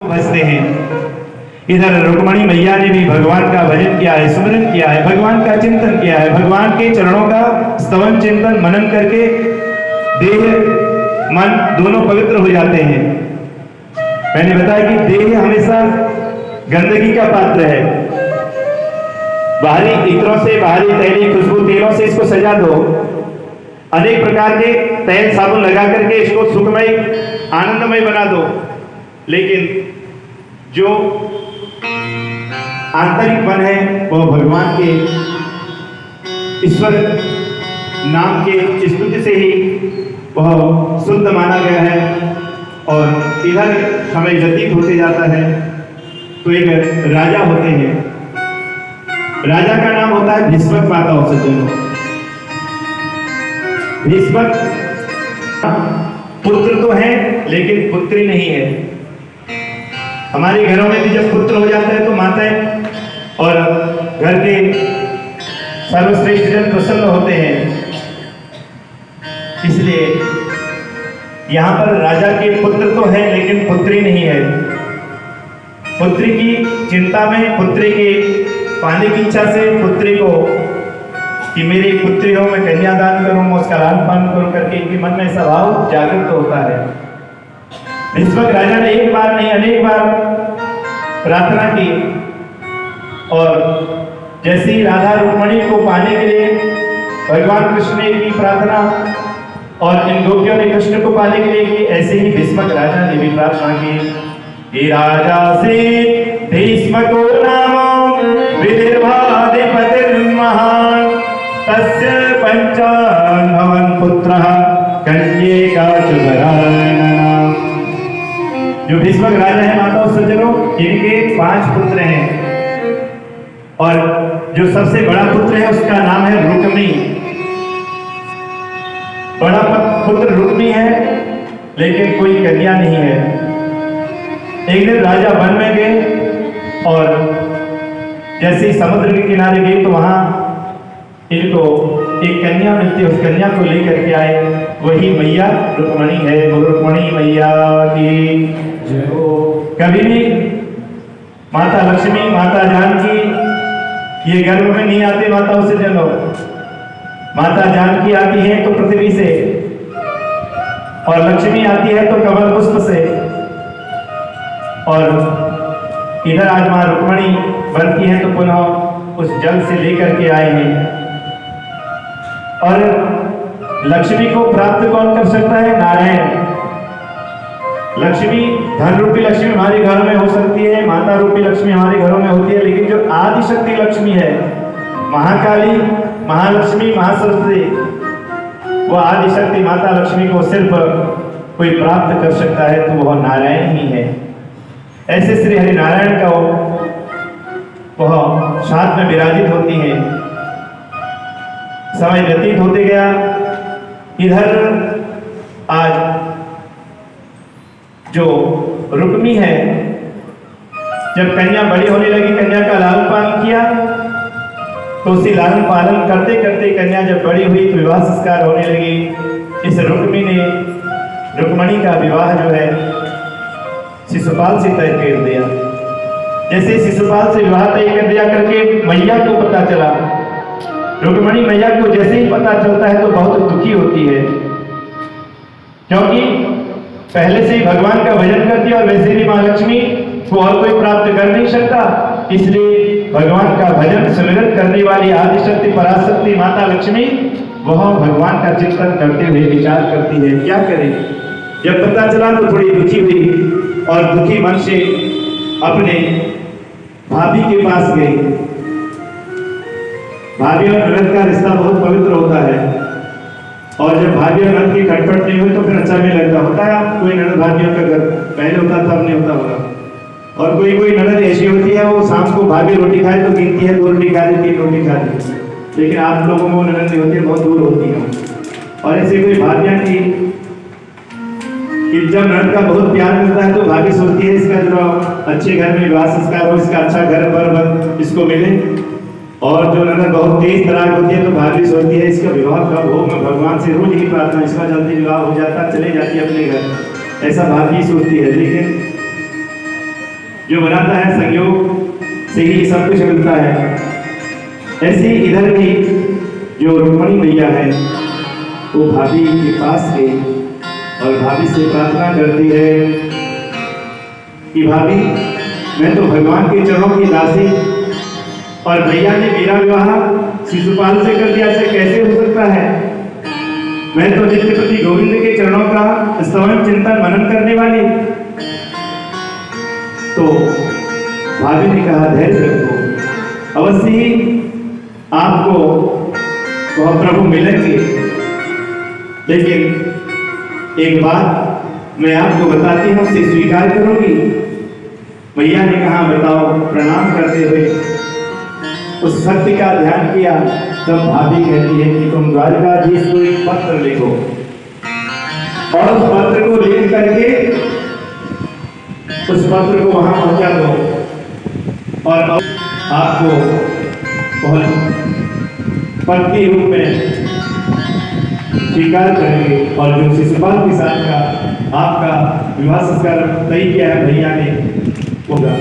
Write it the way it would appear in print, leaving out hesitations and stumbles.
बसते हैं। इधर रुक्मणी मैया ने भी भगवान का भजन किया है, सुमिरन किया है, भगवान का चिंतन किया है, भगवान के चरणों का स्तवन चिंतन मनन करके देह मन दोनों पवित्र हो जाते हैं। मैंने बताया कि देह हमेशा गंदगी का पात्र है। बाहरी इत्रों से, बाहरी तैली खुशबू तेलों से इसको सजा दो, अनेक प्रकार के तेल साबुन लगा करके इसको सुखमय आनंदमय बना दो, लेकिन जो आंतरिक मन है वो भगवान के ईश्वर नाम के स्तुति से ही वह शुद्ध माना गया है। और इधर समय व्यतीत होते जाता है तो एक राजा होते हैं, राजा का नाम होता है भीष्मक माता और सज्जनों। भीष्मक पुत्र तो है लेकिन पुत्री नहीं है। हमारे घरों में भी जब पुत्र हो जाता है तो माताएं और घर के सर्वश्रेष्ठ जन प्रसन्न होते हैं। इसलिए यहाँ पर राजा के पुत्र तो है लेकिन पुत्री नहीं है। पुत्री की चिंता में, पुत्री के पाने की इच्छा से पुत्री को कि मेरी पुत्री हो, मैं कन्यादान करूं, मैं उसका लालन पालन करूं करके इनके मन में ऐसा भाव जागृत होता है। भीष्मक राजा ने एक बार नहीं अनेक बार प्रार्थना की और जैसे ही राधा रुक्मणी को पाने के लिए भगवान कृष्ण ने की प्रार्थना और इन गोपियों ने कृष्ण को पाने के लिए की, ऐसे ही भीष्मक राजा ने भी प्रार्थना की। हे राजा से भीष्मको नाम विदर्भाधिपतिर्महान् तस्य पंचान्नवन पुत्रः कन्यका चुबरानना। जो भीष्मक राजा है माता और सज्जनों, इनके 5 पुत्र हैं और जो सबसे बड़ा पुत्र है उसका नाम है रुक्मी। बड़ा पुत्र रुक्मी है लेकिन कोई कन्या नहीं है। एक दिन राजा वन में गए और जैसे ही समुद्र के किनारे गए तो वहां इनको एक कन्या मिलती है, उस कन्या को लेकर के आए, वही मैया रुक्मणी है। रुक्मणी मैया की जय हो। कभी भी माता लक्ष्मी, माता जानकी ये गर्भ में नहीं आते माताओं से जनो। माता जानकी आती है तो पृथ्वी से और लक्ष्मी आती है तो कमल पुष्प से, और इधर आज मां रुक्मणी बनती है तो पुनः उस जल से लेकर के आए हैं। और लक्ष्मी को प्राप्त कौन कर सकता है? नारायण। लक्ष्मी, धन रूपी लक्ष्मी हमारे घर में हो सकती है, माता रूपी लक्ष्मी हमारे घरों में होती है, लेकिन जो आदि शक्ति लक्ष्मी है, महाकाली, महालक्ष्मी, महासरस्वती, वो आदि शक्ति माता लक्ष्मी को सिर्फ कोई प्राप्त कर सकता है तो वह नारायण ही है। ऐसे श्री हरि नारायण का वह साथ में विराजित होती है। समय व्यतीत होते गया। इधर आज जो रुक्मी है, जब कन्या बड़ी होने लगी, कन्या का लालन पालन किया, तो उसी लालन पालन करते करते कन्या जब बड़ी हुई तो विवाह संस्कार होने लगी। इस रुक्मी ने रुक्मणी का विवाह जो है शिशुपाल से तय कर दिया। जैसे शिशुपाल से विवाह तय कर दिया करके मैया को पता चला, रुक्मणी मैया को जैसे ही पता चलता है तो बहुत दुखी होती है, क्योंकि पहले से ही भगवान का भजन करती है और वैसे भी मां लक्ष्मी को और कोई प्राप्त कर नहीं सकता। इसलिए भगवान का भजन सुमिरन करने वाली आदिशक्ति पराशक्ति माता लक्ष्मी वह भगवान का चिंतन करते हुए विचार करती है क्या करें। जब पता चला तो थोड़ी दुखी हुई और दुखी मन से अपने भाभी के पास गई। भाभी और ननद का रिश्ता बहुत पवित्र होता है, और जब भाभी और ननद की खटपट नहीं हुई तो फिर अच्छा नहीं लगता। होता है आप कोई ननद भाभियों का घर पहले होता था, अब नहीं होता होगा। और कोई ननद ऐसी होती है वो शाम को भाभी रोटी खाए तो गिनती है 2 रोटी खा ली, 3 रोटी खा ली, लेकिन आप लोगों में वो ननद नहीं होती है, बहुत दूर होती है। और ऐसे कोई भाभियां थी कि जब ननद का बहुत प्यार मिलता है तो भाभी सोचती है इसका जो अच्छे घर में विवाह संस्कार हो, इसका अच्छा घर पर इसको मिले। और जो ननद बहुत तेज तराक होती है तो भाभी सोचती है इसका विवाह कब हो, मैं भगवान से रोज ही प्रार्थना, इसका जल्दी विवाह हो जाता, चले जाती है अपने घर, ऐसा भाभी सोचती है। लेकिन जो बनाता है संयोग से ही सब कुछ मिलता है। ऐसे इधर भी जो रुक्मणी मैया है वो भाभी के पास गई और भाभी से प्रार्थना करती है कि भाभी, मैं तो भगवान के चरणों की दासी और भैया ने मेरा विवाह शिशुपाल से कर दिया, से कैसे हो सकता है? मैं तो नित्यपति गोविंद के चरणों का स्तवन चिंतन मनन करने वाली। तो भाभी ने कहा, धैर्य रखो, अवश्य ही आपको वह प्रभु मिलेंगे, लेकिन एक बात मैं आपको बताती हूँ, उसे स्वीकार करोगी? भैया ने कहा, बताओ। प्रणाम करते हुए उस शक्ति का ध्यान किया। तब भाभी कहती है कि तुम द्वारकाधीश को एक पत्र लिखो और उस पत्र को लिख करके उस पत्र को वहां पहुंचा दो और आपको बहुत पति रूप में स्वीकार करेंगे। और जो शिशुपाल के साथ का आपका विवाह संस्कार तय किया है भैया ने होगा।